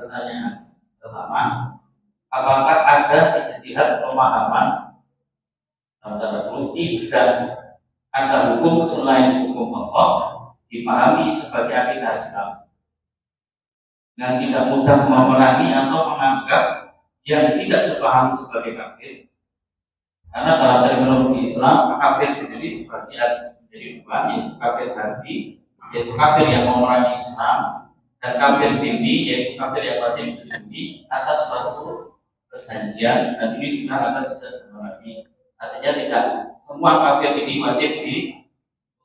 pertanyaan pertama, apakah ada ijtihad pemahaman tidak ada hukum selain hukum Allah dipahami sebagai akidah Islam dan tidak mudah memerangi atau menganggap yang tidak sepaham sebagai kafir? Karena dalam terminologi Islam, kafir sendiri dibagi menjadi dua, yaitu kafir harbi, yaitu kafir yang memerangi Islam, dan kafir dhimmi, yaitu kafir yang wajib dilindungi atas suatu perjanjian, dan ini sudah ada sejak zaman Nabi. Artinya tidak semua kafir ini wajib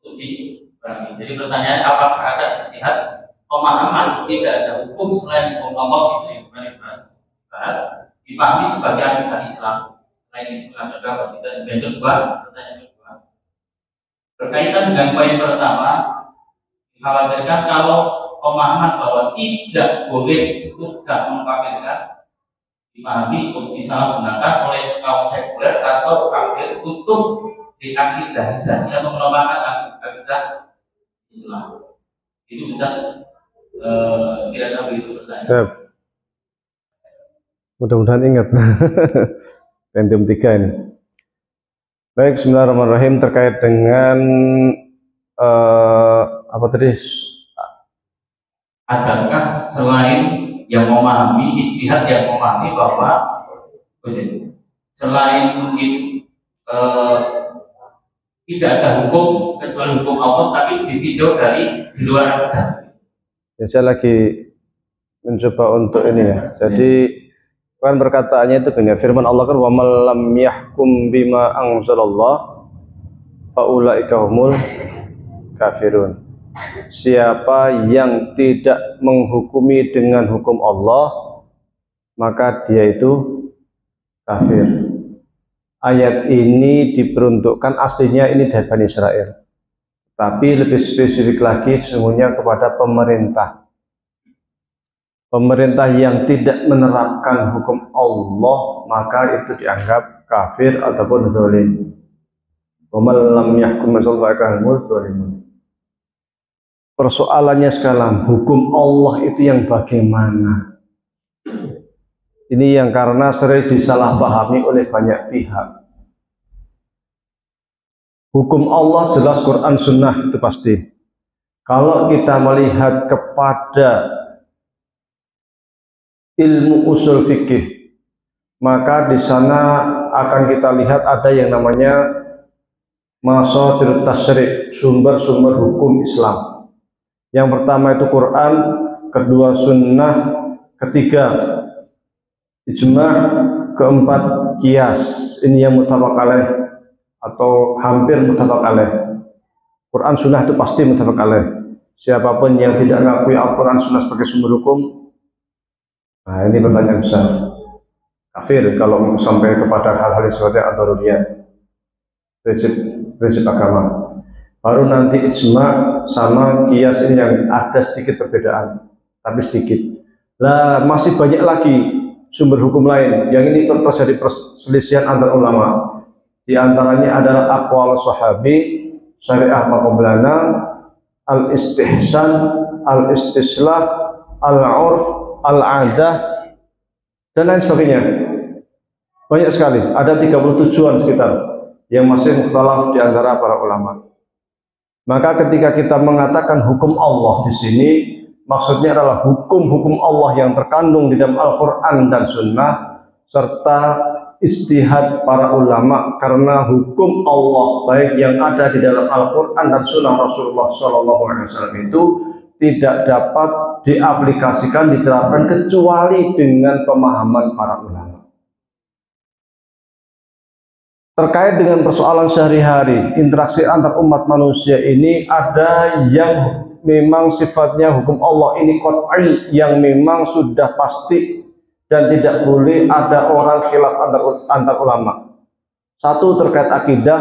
untuk diperangi. Jadi pertanyaannya, apakah ada ijtihad pemahaman tidak ada hukum selain hukum Allah itu yang kemarin dibahas dipahami sebagai akidah Islam? Selain itu ada kita yang kedua, pertanyaan kedua berkaitan dengan poin pertama, dikhawatirkan kalau pemahaman bahwa tidak boleh untuk tidak mengkafirkan dipahami untuk disalahgunakan oleh kaum sekuler atau kafir untuk diakidahisasi atau melemahkan akidah Islam. Itu bisa kira-kira begitu pertanyaan. Mudah-mudahan ingat. Pentium 3 ini. Baik, bismillahirrahmanirrahim. Terkait dengan apa tadi? Adakah selain yang memahami ijtihad yang memahami bahwa selain mungkin tidak ada hukum kecuali hukum Allah, tapi ditinjau dari di luar akidah? Ya, saya lagi mencoba untuk ini ya. Jadi kan perkataannya itu gini, firman Allah kan, wa man lam yahkum bima anzalallah faulaika humul kafirun. Siapa yang tidak menghukumi dengan hukum Allah, maka dia itu kafir. Ayat ini diperuntukkan aslinya ini dari Bani Israel, tapi lebih spesifik lagi sesungguhnya kepada pemerintah. Pemerintah yang tidak menerapkan hukum Allah maka itu dianggap kafir ataupun zalim. Wa man lam yahkum dzalimun. Persoalannya sekarang, hukum Allah itu yang bagaimana? Ini yang karena sering disalahpahami oleh banyak pihak. Hukum Allah jelas Quran Sunnah itu pasti. Kalau kita melihat kepada ilmu usul fikih, maka di sana akan kita lihat ada yang namanya masadir tasyri', sumber-sumber hukum Islam. Yang pertama itu Quran, kedua sunnah, ketiga ijma', keempat qiyas. Ini yang muttafaq alaih atau hampir muttafaq alaih. Quran sunnah itu pasti muttafaq alaih. Siapapun yang tidak mengakui Al-Quran sunnah sebagai sumber hukum, nah ini pertanyaan besar. Kafir kalau sampai kepada hal-hal yang sifatnya ad-daruriyah, prinsip agama. Baru nanti ijma' sama qiyas ini yang ada sedikit perbedaan, tapi sedikit. Lah masih banyak lagi sumber hukum lain yang ini terjadi perselisihan antar ulama. Di antaranya adalah aqwal sahabi, syariah maqablana, al-istihsan, al-istislah, al-urf, al-adah, dan lain sebagainya. Banyak sekali, ada 37-an sekitar yang masih mukhtalaf di antara para ulama. Maka ketika kita mengatakan hukum Allah di sini, maksudnya adalah hukum-hukum Allah yang terkandung di dalam Al-Quran dan Sunnah, serta istihad para ulama, karena hukum Allah baik yang ada di dalam Al-Quran dan Sunnah Rasulullah SAW itu tidak dapat diaplikasikan, diterapkan kecuali dengan pemahaman para ulama. Terkait dengan persoalan sehari-hari, interaksi antar umat manusia ini ada yang memang sifatnya hukum Allah ini qat'i, yang memang sudah pasti dan tidak boleh ada orang khilaf antar ulama. Satu, terkait akidah,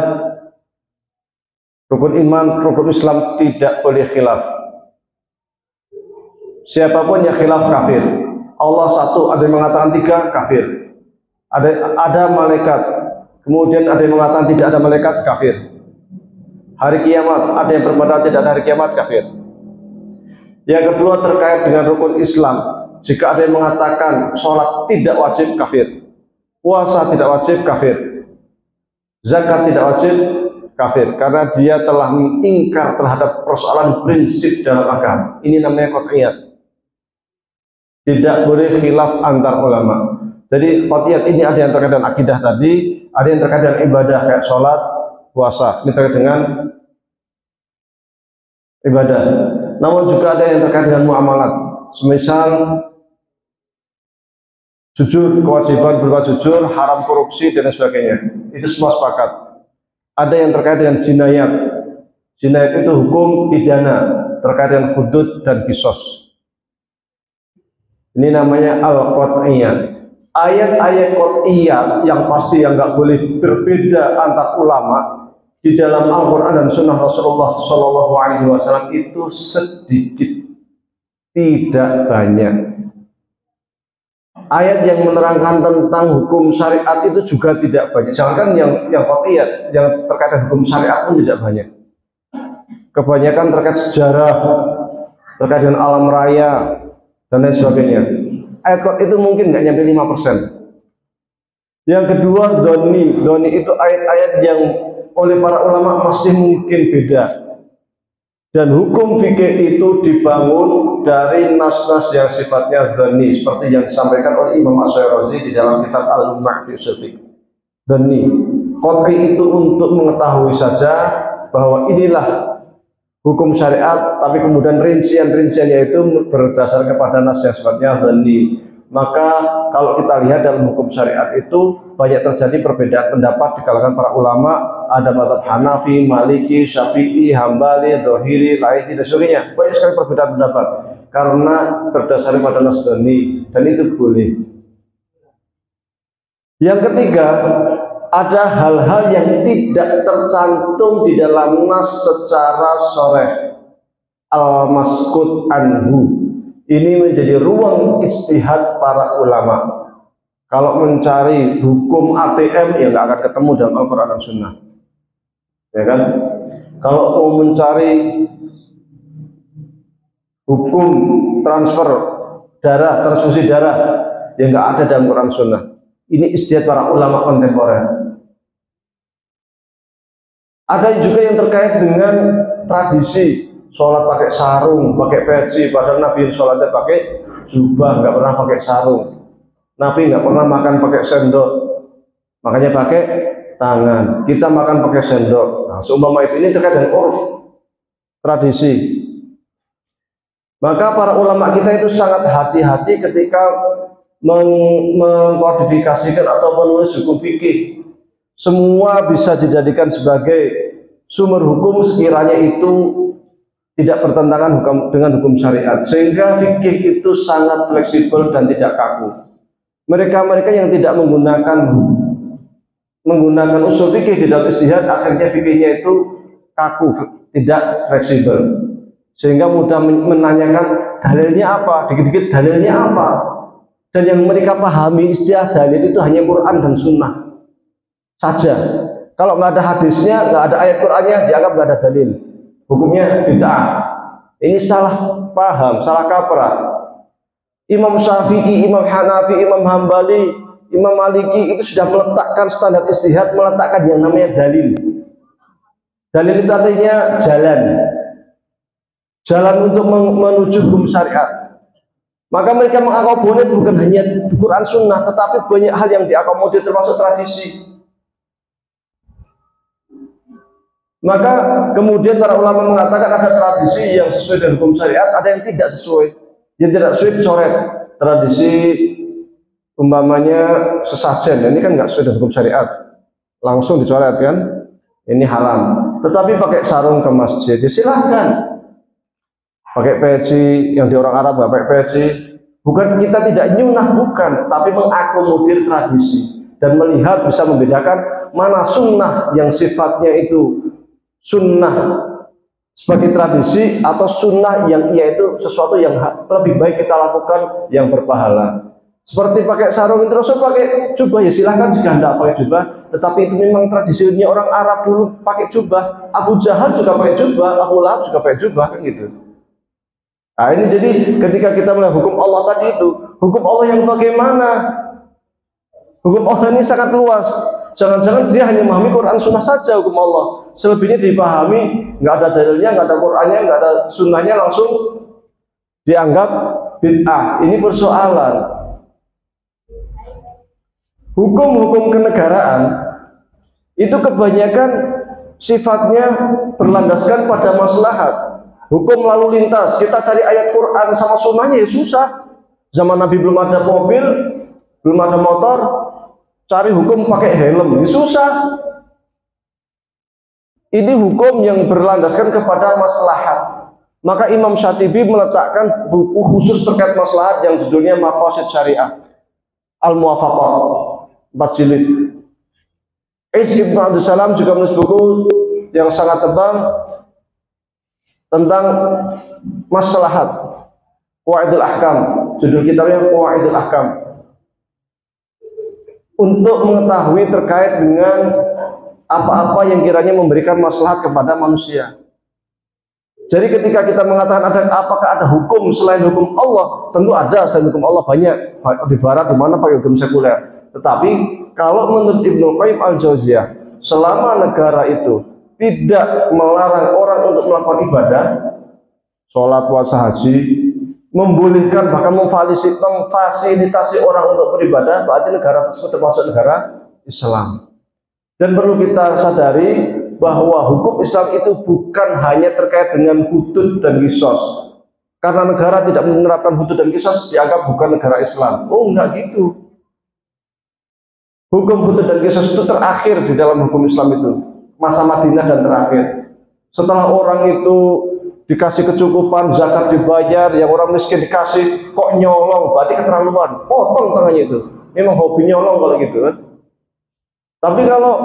rukun iman, rukun Islam tidak boleh khilaf. Siapapun yang khilaf kafir. Allah satu, ada yang mengatakan tiga, kafir. Ada malaikat, kemudian ada yang mengatakan tidak ada malaikat, kafir. Hari kiamat, ada yang berpendapat tidak ada hari kiamat, kafir. Yang kedua terkait dengan rukun Islam, Jika ada yang mengatakan sholat tidak wajib, kafir. Puasa tidak wajib, kafir. Zakat tidak wajib, kafir. Karena dia telah mengingkar terhadap persoalan prinsip dalam agama. Ini namanya qat'iyat. Tidak boleh khilaf antar ulama. Jadi qat'iyat ini ada yang terkait dengan akidah tadi, ada yang terkait dengan ibadah kayak sholat, puasa. Ini terkait dengan ibadah. Namun juga ada yang terkait dengan muamalat. Semisal jujur, kewajiban berupa jujur, haram korupsi dan sebagainya. Itu semua sepakat. Ada yang terkait dengan jinayat. Jinayat itu hukum pidana terkait dengan hudud dan qisas. Ini namanya al-qat'iyat. Ayat-ayat qat'iyat yang pasti yang nggak boleh berbeda antar ulama di dalam Al-Quran dan Sunnah Rasulullah SAW itu sedikit, tidak banyak. Ayat yang menerangkan tentang hukum syariat itu juga tidak banyak. Jangankan yang qat'iyat, yang terkait dengan hukum syariat pun tidak banyak. Kebanyakan terkait sejarah, terkait dengan alam raya dan lain sebagainya. Ayat qat itu mungkin nggak nyampe 5%. Yang kedua, doni itu ayat-ayat yang oleh para ulama masih mungkin beda. Dan hukum fikih itu dibangun dari nas-nas yang sifatnya dhani, seperti yang disampaikan oleh Imam Asy-Syirazi di dalam kitab Al-Lumah fi Ushul Fiqh. Dhani, qat'i itu untuk mengetahui saja bahwa inilah hukum syariat, tapi kemudian rincian-rinciannya itu berdasarkan kepada nas yang sifatnya dhani. Maka kalau kita lihat dalam hukum syariat itu banyak terjadi perbedaan pendapat di kalangan para ulama. Ada mazhab Hanafi, Maliki, Syafi'i, Hambali, Dzahiri, Laitsi dan sebagainya. Banyak sekali perbedaan pendapat karena berdasarkan pada nas dhani, dan itu boleh. Yang ketiga, ada hal-hal yang tidak tercantum di dalam nas secara sharih, al-maskut anhu. Ini menjadi ruang ijtihad para ulama. Kalau mencari hukum ATM ya nggak akan ketemu dalam Al-Quran dan Sunnah, ya kan? Kalau mau mencari hukum transfer darah, transfusi darah, ya nggak ada dalam Quran dan Sunnah. Ini ijtihad para ulama kontemporer. Ada juga yang terkait dengan tradisi. Sholat pakai sarung, pakai peci, padahal Nabi sholatnya pakai jubah, nggak pernah pakai sarung. Nabi nggak pernah makan pakai sendok, makanya pakai tangan. Kita makan pakai sendok. Nah, seumpama itu ini terkait dengan urf, tradisi. Maka para ulama kita itu sangat hati-hati ketika mengkodifikasikan atau menulis hukum fikih. Semua bisa dijadikan sebagai sumber hukum sekiranya itu tidak bertentangan dengan hukum syariat, sehingga fikih itu sangat fleksibel dan tidak kaku. Mereka yang tidak menggunakan usul fikih di dalam ijtihad, akhirnya fikihnya itu kaku, tidak fleksibel, sehingga mudah menanyakan dalilnya apa, dikit-dikit dalilnya apa. Dan yang mereka pahami istilah dalil itu hanya Quran dan Sunnah saja. Kalau nggak ada hadisnya, nggak ada ayat Qurannya, dianggap nggak ada dalil. Hukumnya bid'ah. Ini salah paham, salah kaprah. Imam Syafi'i, Imam Hanafi, Imam Hambali, Imam Maliki itu sudah meletakkan standar ijtihad, meletakkan yang namanya dalil. Dalil itu artinya jalan. Jalan untuk menuju hukum syariat. Maka mereka mengakomodir bukan hanya Quran Sunnah, tetapi banyak hal yang diakomodir termasuk tradisi. Maka kemudian para ulama mengatakan ada tradisi yang sesuai dengan hukum syariat, ada yang tidak sesuai. Yang tidak sesuai dicoret. Tradisi umpamanya sesajen, ini kan nggak sesuai dengan hukum syariat, langsung dicoret kan, ini haram. Tetapi pakai sarung ke masjid, ya silahkan. Pakai peci, yang di orang Arab nggak pakai peci. Bukan kita tidak nyunah, bukan, tapi mengakomodir tradisi dan melihat bisa membedakan mana sunnah yang sifatnya itu sunnah sebagai tradisi atau sunnah yang ia itu sesuatu yang lebih baik kita lakukan yang berpahala. Seperti pakai sarung itu Rasul pakai jubah, ya silahkan jika tidak pakai jubah, tetapi itu memang tradisinya orang Arab dulu pakai jubah. Abu Jahal juga pakai jubah, Abu Lahab juga pakai jubah kan gitu. Nah, ini jadi ketika kita melihat hukum Allah tadi itu, hukum Allah yang bagaimana? Hukum Allah ini sangat luas. Jangan-jangan dia hanya memahami Quran Sunnah saja hukum Allah. Selebihnya dipahami, nggak ada dalilnya, nggak ada Qurannya, nggak ada Sunnahnya, langsung dianggap bid'ah. Ini persoalan. Hukum-hukum kenegaraan itu kebanyakan sifatnya berlandaskan pada maslahat. Hukum lalu lintas, kita cari ayat Quran sama Sunnahnya ya susah. Zaman Nabi belum ada mobil, belum ada motor, cari hukum pakai helm, ini susah. Ini hukum yang berlandaskan kepada maslahat. Maka Imam Syatibi meletakkan buku khusus terkait maslahat yang judulnya Maqasid Syariah Al-Muwafaqah, 4 jilid. Ibnu Abdul Salam juga menulis buku yang sangat tebal tentang maslahat, Qawaidul Ahkam, judul kitabnya Qawaidul Ahkam, untuk mengetahui terkait dengan apa-apa yang kiranya memberikan maslahat kepada manusia. Jadi ketika kita mengatakan apakah ada hukum selain hukum Allah, tentu ada selain hukum Allah, banyak di barat di mana pakai hukum sekuler. Tetapi kalau menurut Ibnu Qayyim Al-Jauziyah, selama negara itu tidak melarang orang untuk melakukan ibadah, sholat, puasa, haji, membolehkan bahkan memfasilitasi orang untuk beribadah, berarti negara tersebut termasuk negara Islam. Dan perlu kita sadari bahwa hukum Islam itu bukan hanya terkait dengan hudud dan qisas. Karena negara tidak menerapkan hudud dan qisas dianggap bukan negara Islam. Oh, enggak gitu. Hukum hudud dan qisas itu terakhir di dalam hukum Islam itu, masa Madinah dan terakhir. Setelah orang itu dikasih kecukupan, zakat dibayar, yang orang miskin dikasih, kok nyolong, berarti keterlaluan, potong tangannya itu. Memang hobi nyolong kalau gitu kan. Tapi kalau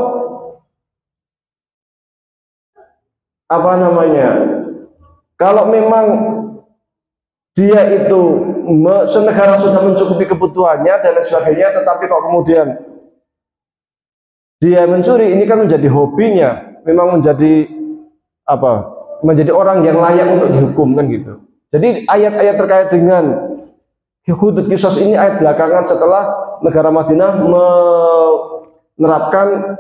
apa namanya, kalau memang dia itu senegara sudah mencukupi kebutuhannya dan lain sebagainya, tetapi kok kemudian dia mencuri, ini kan menjadi hobinya, memang menjadi apa, menjadi orang yang layak untuk dihukum kan gitu. Jadi ayat-ayat terkait dengan hudud qisas ini ayat belakangan setelah negara Madinah menerapkan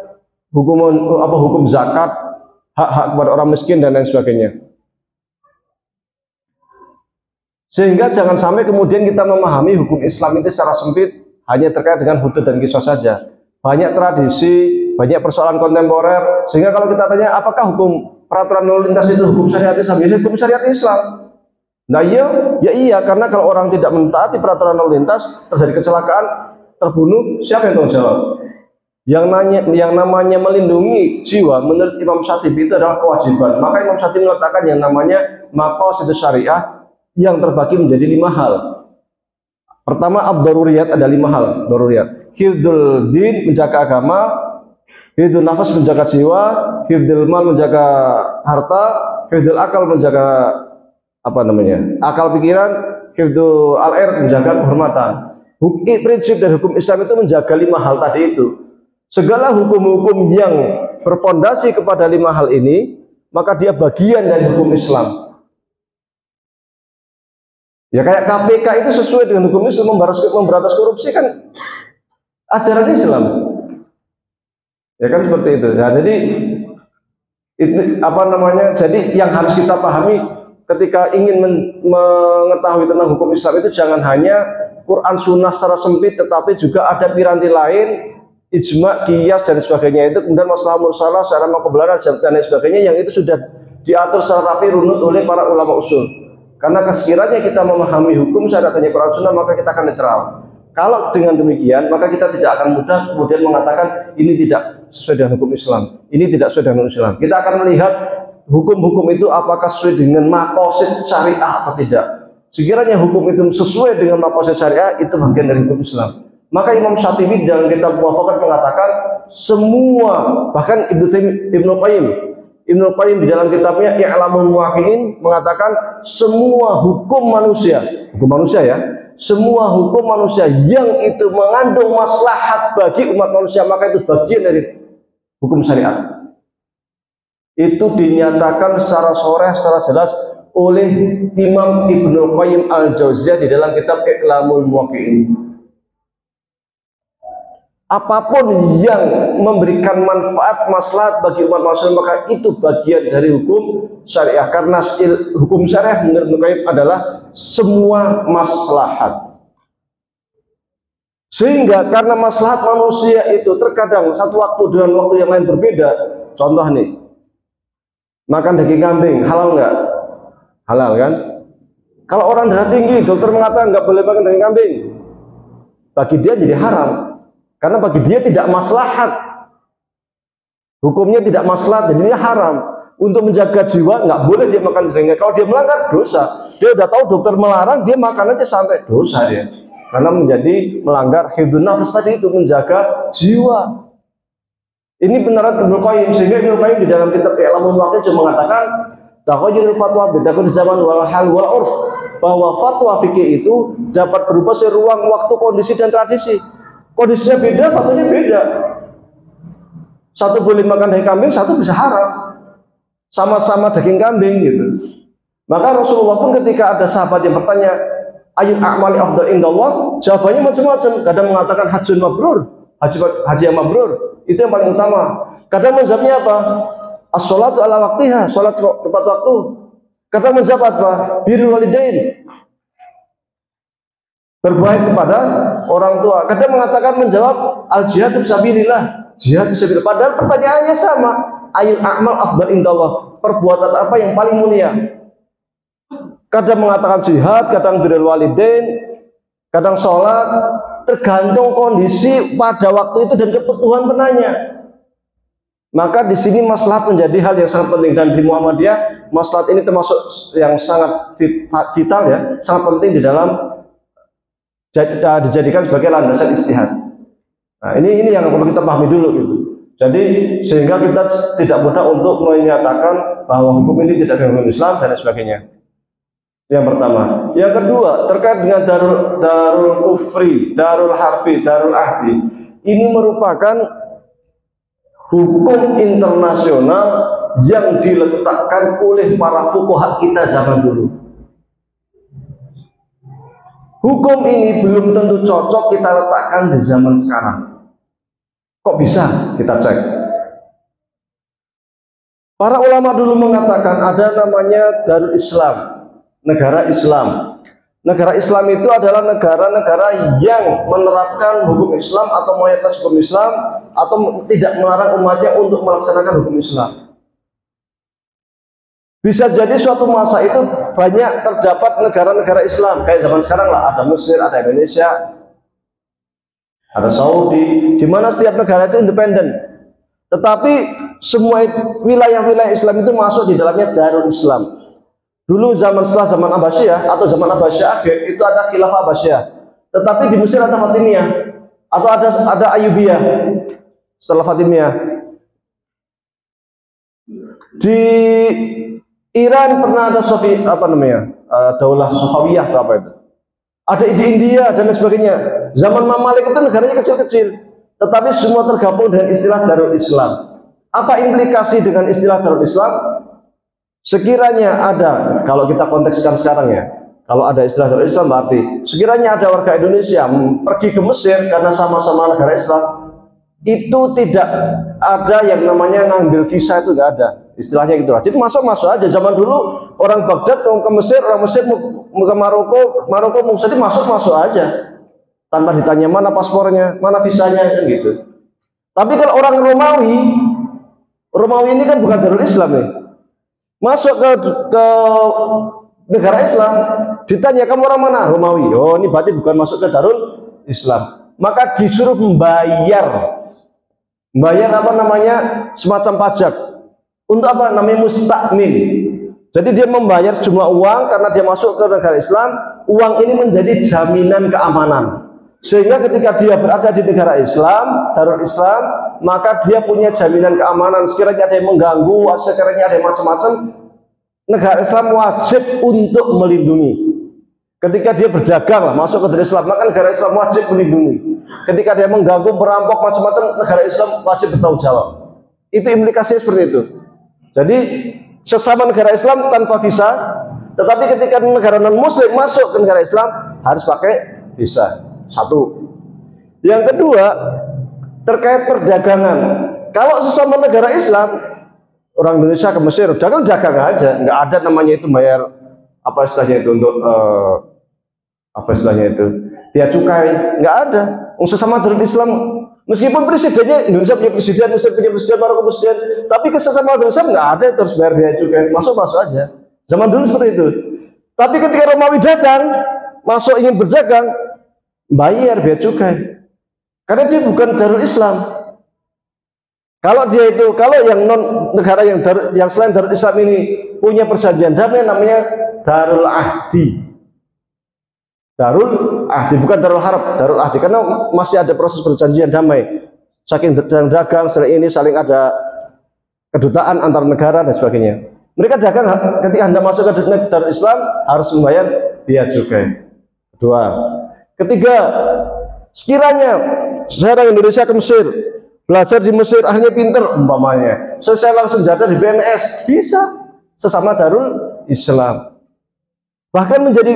hukum zakat, hak-hak kepada orang miskin dan lain sebagainya. Sehingga jangan sampai kemudian kita memahami hukum Islam itu secara sempit hanya terkait dengan hudud dan qisas saja. Banyak tradisi, banyak persoalan kontemporer, sehingga kalau kita tanya apakah hukum peraturan lalu lintas itu hukum syariat Islam, ya hukum syariat Islam. Nah iya, karena kalau orang tidak mentaati peraturan lalu lintas, terjadi kecelakaan, terbunuh, siapa yang tanggung jawab? Yang namanya melindungi jiwa menurut Imam Syatibi itu adalah kewajiban. Maka Imam Syatibi meletakkan yang namanya maqasid syariah yang terbagi menjadi 5 hal. Pertama, ad-daruriyat, ada 5 hal daruriyat. Hifdzul din, menjaga agama, hifdzul nafas, menjaga jiwa, hifdzul mal, menjaga harta, hifdzul akal, menjaga apa namanya, akal pikiran, hifdzul al-ird, menjaga kehormatan. Prinsip dari hukum Islam itu menjaga 5 hal tadi itu. Segala hukum-hukum yang berpondasi kepada 5 hal ini, maka dia bagian dari hukum Islam. Ya kayak KPK itu sesuai dengan hukum Islam, memberantas korupsi kan ajaran Islam. Ya kan seperti itu. Nah, jadi itu apa namanya? Jadi yang harus kita pahami ketika ingin mengetahui tentang hukum Islam itu jangan hanya Quran Sunnah secara sempit, tetapi juga ada piranti lain, ijma, qiyas dan sebagainya itu, kemudian masalah mursalah, secara makoblaran dan lain sebagainya yang itu sudah diatur secara rapi runut oleh para ulama usul. Karena sekiranya kita memahami hukum syariatnya Quran Sunnah, maka kita akan netral. Kalau dengan demikian, maka kita tidak akan mudah kemudian mengatakan ini tidak sesuai dengan hukum Islam, ini tidak sesuai dengan hukum Islam. Kita akan melihat hukum-hukum itu apakah sesuai dengan maqasid syariah atau tidak. Sekiranya hukum itu sesuai dengan maqasid syariah, itu bagian dari hukum Islam. Maka Imam Syatibi dalam kitab Muwafaqat mengatakan semua, bahkan Ibnu Qayyim di dalam kitabnya I'lamul Muwaqqi'in mengatakan semua hukum manusia ya, semua hukum manusia yang itu mengandung maslahat bagi umat manusia, maka itu bagian dari hukum syariat. Itu dinyatakan secara sharih, secara jelas oleh Imam Ibnu Qayyim Al-Jauziyah di dalam kitab I'lamul Muwaqqi'in. Apapun yang memberikan manfaat maslahat bagi umat manusia maka itu bagian dari hukum syariah, karena hukum syariah menurut Ibnu Qayyim adalah semua maslahat. Sehingga karena maslahat manusia itu terkadang satu waktu dengan waktu yang lain berbeda. Contoh nih, makan daging kambing halal nggak? Halal kan? Kalau orang darah tinggi, dokter mengatakan nggak boleh makan daging kambing, bagi dia jadi haram. Karena bagi dia tidak maslahat, hukumnya tidak maslahat, jadi dia haram. Untuk menjaga jiwa nggak boleh dia makan daging. Kalau dia melanggar dosa, dia udah tahu dokter melarang, dia makan aja sampai dosa dia. Karena menjadi melanggar hifdzun nafs tadi itu, menjaga jiwa. Ini benar Ibnu Qayyim, sehingga Ibnu Qayyim di dalam kitab I'lamul Muwaqqi'in cuma mengatakan taghayyurul fatwa bidakul zaman wal hal wal urf, bahwa fatwa fikih itu dapat berubah sesuai ruang, waktu, kondisi dan tradisi. Kondisinya beda, fatwanya beda. Satu boleh makan daging kambing, satu bisa haram. Sama-sama daging kambing gitu. Maka Rasulullah pun ketika ada sahabat yang bertanya, ayul a'mali afdal indallah, jawabannya macam-macam. Kadang mengatakan hajjun mabrur, haji yang mabrur, itu yang paling utama. Kadang menjawabnya apa? As-sholatu ala waktiha, sholat tepat waktu. Kadang menjawab apa? Birrul walidain, berbaik kepada orang tua. Kadang mengatakan menjawab al-jihadu fisabilillah, jihad fisabilillah. Padahal pertanyaannya sama, ayul a'mal afdal indallah, perbuatan apa yang paling mulia? Kadang mengatakan jihad, kadang birrul walidain, kadang sholat, tergantung kondisi pada waktu itu dan kebutuhan penanya. Maka di sini maslahat menjadi hal yang sangat penting, dan di Muhammadiyah maslahat ini termasuk yang sangat vital ya, sangat penting di dalam dijadikan sebagai landasan ijtihad. Nah, ini yang perlu kita pahami dulu gitu. Jadi sehingga kita tidak mudah untuk menyatakan bahwa hukum ini tidak dengan Islam dan sebagainya. Yang pertama. Yang kedua, terkait dengan darul kufri, darul harfi, darul ahdi. Ini merupakan hukum internasional yang diletakkan oleh para fuqaha kita zaman dulu. Hukum ini belum tentu cocok kita letakkan di zaman sekarang. Kok bisa? Kita cek. Para ulama dulu mengatakan ada namanya Darul Islam, negara Islam. Negara Islam itu adalah negara-negara yang menerapkan hukum Islam atau mayoritas hukum Islam, atau tidak melarang umatnya untuk melaksanakan hukum Islam. Bisa jadi suatu masa itu banyak terdapat negara-negara Islam, kayak zaman sekarang lah, ada Mesir, ada Indonesia, ada Saudi, di mana setiap negara itu independen. Tetapi semua wilayah-wilayah Islam itu masuk di dalamnya Darul Islam. Dulu setelah zaman Abbasiyah atau zaman Abbasiyah akhir itu ada Khilafah Abbasiyah. Tetapi di Mesir ada Fatimiyah atau ada Ayyubiyah setelah Fatimiyah. Di Iran pernah ada Daulah Safawiyah atau apa itu. Ada di India dan lain sebagainya. Zaman Mamalik itu negaranya kecil-kecil, tetapi semua tergabung dengan istilah Darul Islam. Apa implikasi dengan istilah Darul Islam? Sekiranya ada, kalau kita kontekskan sekarang ya, kalau ada istilah Darul Islam berarti sekiranya ada warga Indonesia pergi ke Mesir karena sama-sama negara Islam, itu tidak ada yang namanya ngambil visa, itu nggak ada. Istilahnya gitu lah. Jadi masuk aja. Zaman dulu orang Baghdad mau ke Mesir, orang Mesir mau ke Maroko mau jadi masuk aja. Tanpa ditanya mana paspornya, mana visanya, kan gitu. Tapi kalau orang Romawi ini kan bukan Darul Islam nih. Masuk ke negara Islam, ditanya kamu orang mana? Romawi. Oh, ini berarti bukan masuk ke Darul Islam. Maka disuruh membayar apa namanya, semacam pajak. Untuk apa? Namanya mustakmin. Jadi dia membayar sejumlah uang karena dia masuk ke negara Islam. Uang ini menjadi jaminan keamanan. Sehingga ketika dia berada di negara Islam, Darul Islam, maka dia punya jaminan keamanan. Sekiranya ada yang mengganggu, sekiranya ada yang macam-macam, negara Islam wajib untuk melindungi. Ketika dia berdagang masuk ke Darul Islam, maka negara Islam wajib melindungi. Ketika dia mengganggu, merampok macam-macam, negara Islam wajib bertanggung jawab. Itu implikasinya seperti itu. Jadi sesama negara Islam tanpa visa, Tetapi ketika negara non muslim masuk ke negara Islam harus pakai visa. Satu. Yang kedua, terkait perdagangan. Kalau sesama negara Islam, orang Indonesia ke Mesir, dagang aja, nggak ada namanya itu bayar apa istilahnya itu untuk apa istilahnya itu biaya cukai, nggak ada. Sesama darul Islam, meskipun presidennya Indonesia punya presiden, Mesir punya presiden, Maroko presiden, tapi ke sesama darul Islam nggak ada itu harus bayar biaya cukai, masuk aja. Zaman dulu seperti itu. Tapi ketika Romawi datang, masuk ingin berdagang, bayar biaya cukai, karena dia bukan darul Islam. Kalau dia itu, kalau yang non negara yang selain darul Islam ini punya perjanjian damai, namanya darul ahdi. Darul ahdi, bukan darul harb, darul ahdi, karena masih ada proses perjanjian damai. Saking dagang, saling ada kedutaan antar negara dan sebagainya. Mereka dagang ketika Anda masuk ke darul Islam harus membayar biaya cukai. Kedua. Ketiga, sekiranya saya orang Indonesia ke Mesir, belajar di Mesir, akhirnya pinter umpamanya, selesai langsung senjata di BNS, bisa sesama darul Islam. Bahkan menjadi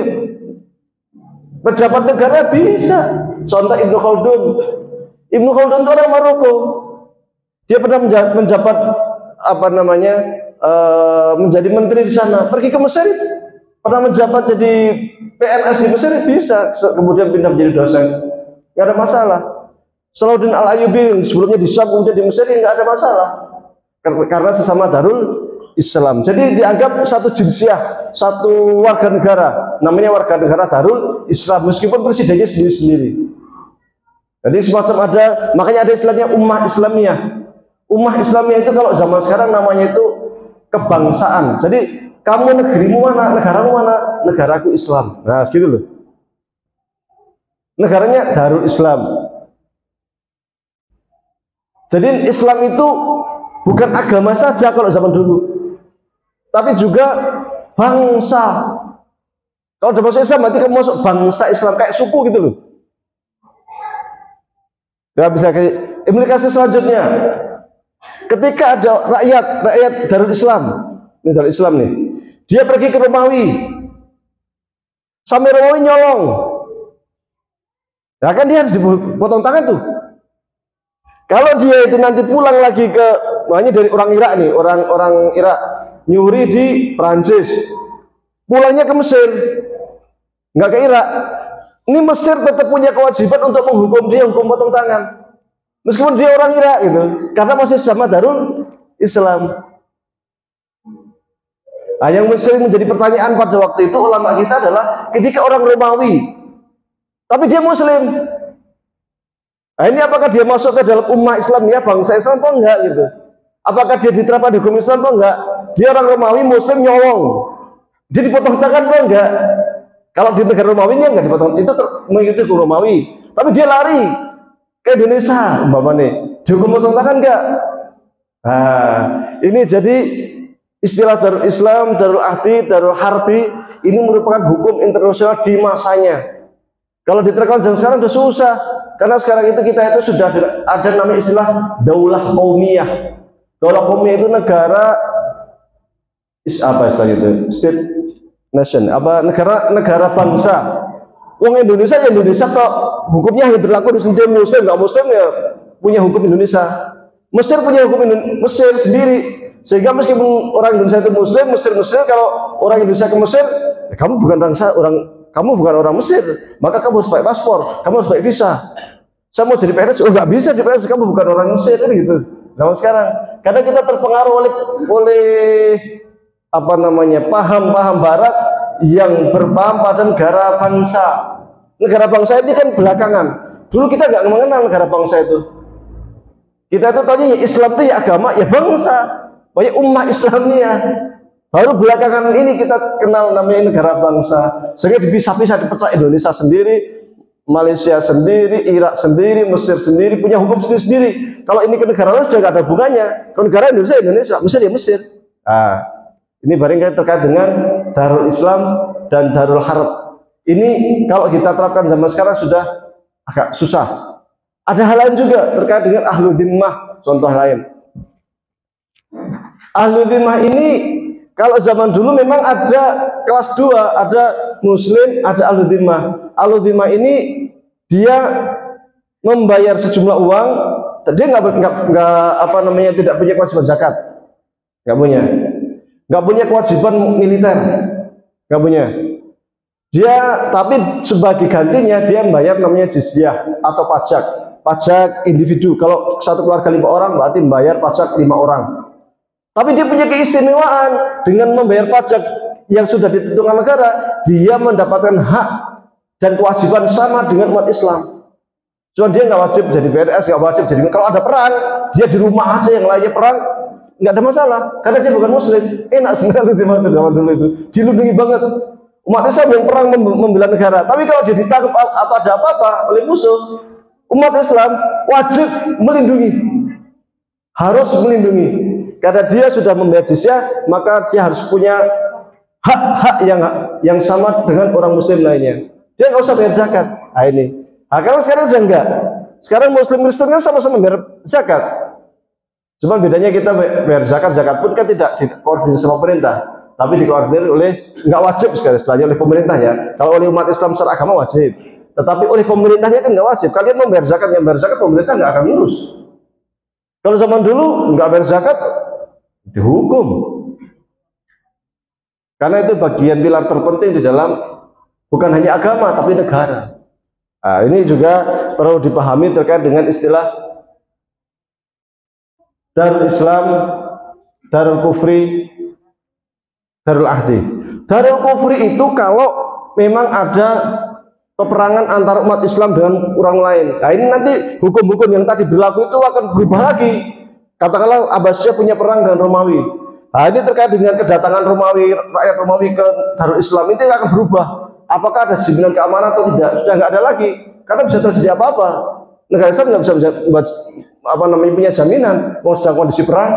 pejabat negara bisa. Contoh Ibnu Khaldun. Ibnu Khaldun itu orang Maroko. Dia pernah menjabat apa namanya menjadi menteri di sana. Pergi ke Mesir, pernah menjabat jadi PNS di Mesir, bisa. Kemudian pindah menjadi dosen, nggak ada masalah. Salahuddin Al-Ayyubi sebelumnya di Syam, kemudian di Mesir, nggak ada masalah karena sesama darul Islam. Jadi dianggap satu jinsiah, satu warga negara, namanya warga negara darul Islam, meskipun presidennya sendiri-sendiri. Jadi semacam ada, makanya ada istilahnya ummah Islamiyah. Ummah Islamiyah itu kalau zaman sekarang namanya itu kebangsaan. Jadi kamu negerimu mana, negaramu mana, negaraku Islam. Nah segitu loh. Negaranya darul Islam. Jadi Islam itu bukan agama saja kalau zaman dulu, tapi juga bangsa. Kalau udah masuk Islam berarti kamu masuk bangsa Islam, kayak suku gitu loh. Ya bisa kayak implikasi selanjutnya. Ketika ada rakyat darul Islam, ini darul Islam nih, dia pergi ke Romawi, sampai Romawi nyolong, ya kan dia harus dipotong tangan tuh. Kalau dia itu nanti pulang lagi ke, makanya dari orang Irak nih, orang Irak nyuri di Prancis, pulangnya ke Mesir, nggak ke Irak. Ini Mesir tetap punya kewajiban untuk menghukum dia, hukum potong tangan, meskipun dia orang Irak gitu, karena masih sama darul Islam. Nah, yang Mesir menjadi pertanyaan pada waktu itu ulama kita adalah ketika orang Romawi, tapi dia Muslim. Nah, ini apakah dia masuk ke dalam ummah Islamiyah, bangsa Islam atau enggak gitu? Apakah dia diterapkan hukum Islam atau enggak? Dia orang Romawi Muslim nyolong, dia dipotong tangan atau enggak? Kalau di negara Romawinya enggak dipotong, itu mengikuti hukum Romawi. Tapi dia lari ke Indonesia, umpamanya, dihukum potong tangan enggak? Nah, ini jadi istilah darul Islam, darul ahdi, darul harbi, ini merupakan hukum internasional di masanya. Kalau diterapkan sekarang sudah susah, karena sekarang itu kita itu sudah ada namanya istilah daulah qaumiyah. Daulah qaumiyah itu negara apa istilahnya itu? State nation, apa negara bangsa. Wong Indonesia ya Indonesia kok hukumnya hanya berlaku di sendiri, Muslim nggak Muslim ya punya hukum Indonesia. Mesir punya hukum Mesir sendiri, sehingga meskipun orang Indonesia itu Muslim, Mesir, kalau orang Indonesia ke Mesir, kamu bukan kamu bukan orang Mesir, maka kamu harus pakai paspor, kamu harus pakai visa. Saya mau jadi PNS, oh nggak bisa di PNS, kamu bukan orang Mesir, kan gitu. Zaman sekarang, karena kita terpengaruh oleh apa namanya paham-paham Barat yang berpaham pada negara bangsa. Negara bangsa ini kan belakangan. Dulu kita nggak mengenal negara bangsa itu. Kita itu tahunya ya Islam itu ya agama, ya bangsa, banyak ummah Islamiyah. Baru belakangan ini kita kenal namanya negara bangsa, sehingga bisa-bisa dipecah Indonesia sendiri, Malaysia sendiri, Irak sendiri, Mesir sendiri, punya hukum sendiri-sendiri. Kalau ini ke negara lain sudah nggak ada hubungannya. Kalau negara Indonesia, Mesir ya Mesir. Nah, ini barangkali terkait dengan darul Islam dan darul harb. Ini kalau kita terapkan zaman sekarang sudah agak susah. Ada hal lain juga terkait dengan ahlu dhimmah, contoh lain. Ahlu dhimmah ini kalau zaman dulu memang ada kelas 2, ada muslim, ada al-dhimah. Al-dhimah ini dia membayar sejumlah uang, dia tidak punya kewajiban zakat, nggak punya kewajiban militer, nggak punya. Dia tapi sebagai gantinya dia membayar namanya jizyah atau pajak individu. Kalau satu keluarga 5 orang berarti membayar pajak 5 orang. Tapi dia punya keistimewaan dengan membayar pajak yang sudah ditentukan negara, dia mendapatkan hak dan kewajiban sama dengan umat Islam. Cuma dia nggak wajib jadi PNS, nggak wajib jadi. Kalau ada perang, dia di rumah aja, yang lainnya perang nggak ada masalah, karena dia bukan muslim. Enak sekali di zaman dulu itu, dilindungi banget. Umat Islam yang perang membela negara. Tapi kalau dia ditangkap atau ada apa-apa oleh musuh, umat Islam wajib melindungi, harus melindungi. Karena dia sudah membayar jizyah, maka dia harus punya hak-hak yang sama dengan orang muslim lainnya. Dia nggak usah bayar zakat. Nah ini. Nah, kalau sekarang udah enggak. Sekarang muslim Kristen kan sama-sama bayar zakat. Cuma bedanya kita bayar zakat pun kan tidak dikoordinir sama pemerintah, tapi dikoordinir oleh, nggak wajib sekali istilahnya oleh pemerintah ya. Kalau oleh umat Islam secara agama wajib. Tetapi oleh pemerintahnya kan nggak wajib. Kalian membayar zakat, yang bayar zakat pemerintah nggak akan ngurus. Kalau zaman dulu nggak bayar zakat, dihukum. Karena itu bagian pilar terpenting di dalam bukan hanya agama tapi negara. Nah, ini juga perlu dipahami terkait dengan istilah Darul Islam, Darul Kufri, Darul Ahdi. Darul Kufri itu kalau memang ada peperangan antara umat Islam dengan orang lain. Nah, ini nanti hukum-hukum yang tadi berlaku itu akan berubah lagi. Katakanlah Abbasiyah punya perang dengan Romawi. Nah, ini terkait dengan kedatangan Romawi, rakyat Romawi ke Darul Islam ini akan berubah. Apakah ada jaminan keamanan atau tidak? Sudah nggak ada lagi, karena bisa terjadi apa-apa. Negara Islam nggak bisa punya jaminan. Mau sedang kondisi perang.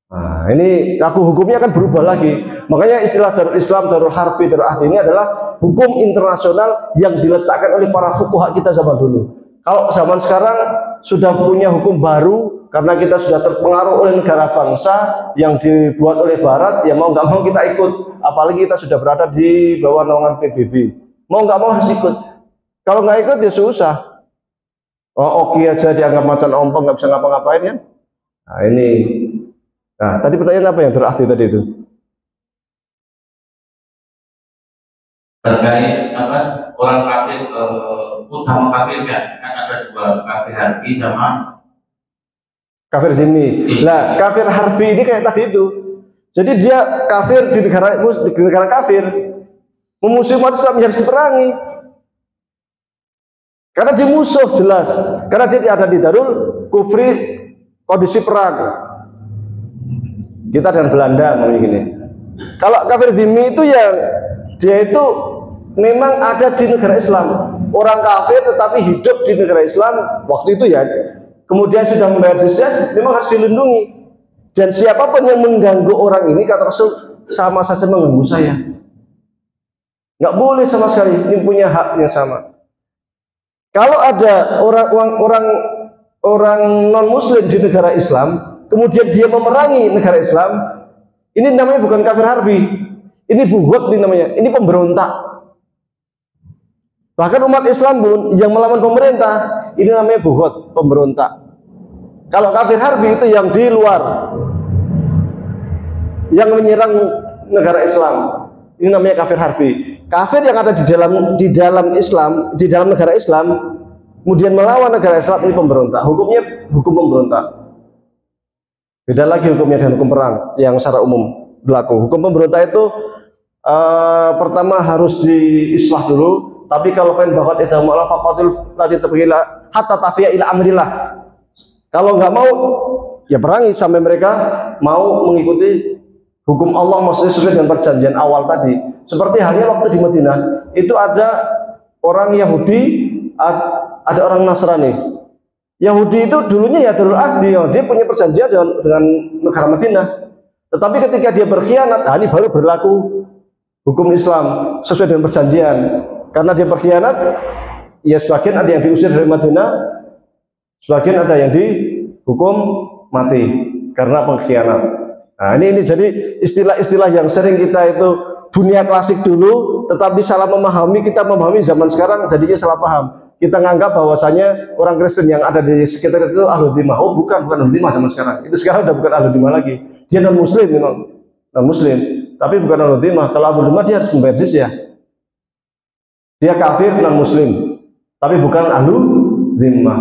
Nah, ini hukumnya akan berubah lagi. Makanya istilah Darul Islam, Darul Harbi, Darul Ahdi ini adalah hukum internasional yang diletakkan oleh para fuqaha kita zaman dulu. Kalau zaman sekarang sudah punya hukum baru karena kita sudah terpengaruh oleh negara bangsa yang dibuat oleh Barat, ya mau nggak mau kita ikut. Apalagi kita sudah berada di bawah naungan PBB, mau nggak mau harus ikut. Kalau nggak ikut ya susah. Oh oke aja dianggap macan ompong, nggak bisa ngapa-ngapain kan? Nah ini. Nah tadi pertanyaan apa yang terarti tadi itu? Terkait apa orang kafir utama kafir kan ada dua, kafir harbi sama kafir dhimmi. Nah kafir harbi ini kayak tadi itu. Jadi dia kafir di negara kafir, memusuhi umat Islam yang harus diperangi. Karena dia musuh jelas. Karena dia ada di Darul Kufri, kondisi perang. Kita dengan Belanda begini. Kalau kafir dhimmi itu yang dia itu memang ada di negara Islam. Orang kafir tetapi hidup di negara Islam waktu itu ya. Kemudian sudah membayar jizyah, memang harus dilindungi. Dan siapapun yang mengganggu orang ini, kata Rasul, sama saja mengganggu saya. Nggak boleh sama sekali, ini punya hak yang sama. Kalau ada orang non muslim di negara Islam, kemudian dia memerangi negara Islam, ini namanya bukan kafir harbi, ini bughut namanya, ini pemberontak. Bahkan umat Islam pun yang melawan pemerintah, ini namanya bughut, pemberontak. Kalau kafir harbi itu yang di luar, yang menyerang negara Islam, ini namanya kafir harbi. Kafir yang ada di dalam Islam, di dalam negara Islam, kemudian melawan negara Islam, ini pemberontak. Hukumnya hukum pemberontak. Beda lagi hukumnya dengan hukum perang yang secara umum berlaku. Hukum pemberontak itu pertama harus diislah dulu. Tapi kalau fain bahwa tidak mau faqatil tadi terpilih hatta tafiya ila amrillah. Kalau nggak mau ya perangi sampai mereka mau mengikuti hukum Allah, maksudnya sesuai dengan perjanjian awal tadi. Seperti halnya waktu di Madinah itu ada orang Yahudi, ada orang Nasrani. Yahudi itu dulunya ya Darul Ahdi, dia punya perjanjian dengan negara Madinah. Tetapi ketika dia berkhianat, ini baru berlaku hukum Islam sesuai dengan perjanjian. Karena dia berkhianat, ya sebagian ada yang diusir dari Madinah, sebagian ada yang dihukum mati karena pengkhianat. Nah ini jadi istilah-istilah yang sering kita itu dunia klasik dulu, tetapi salah memahami, kita memahami zaman sekarang jadinya salah paham. Kita nganggap bahwasanya orang Kristen yang ada di sekitar itu ahlul dhimah. Oh bukan ahlul dhimah zaman sekarang. Itu sekarang udah bukan ahlul dhimah lagi. Dia non muslim memang, non muslim. Tapi bukan ahlul dhimah. Kalau ahlul dhimah dia harus membayar jizyah. Dia kafir non muslim, tapi bukan ahlul dhimah.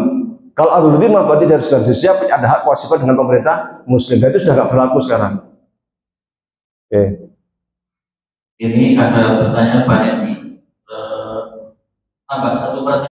Kalau ahlul dhimah berarti dia harus bayar jizyah, ada hak kewajiban dengan pemerintah muslim. Dan itu sudah nggak berlaku sekarang. Oke. Ini ada pertanyaan Pak Edi. Tambah satu pertanyaan.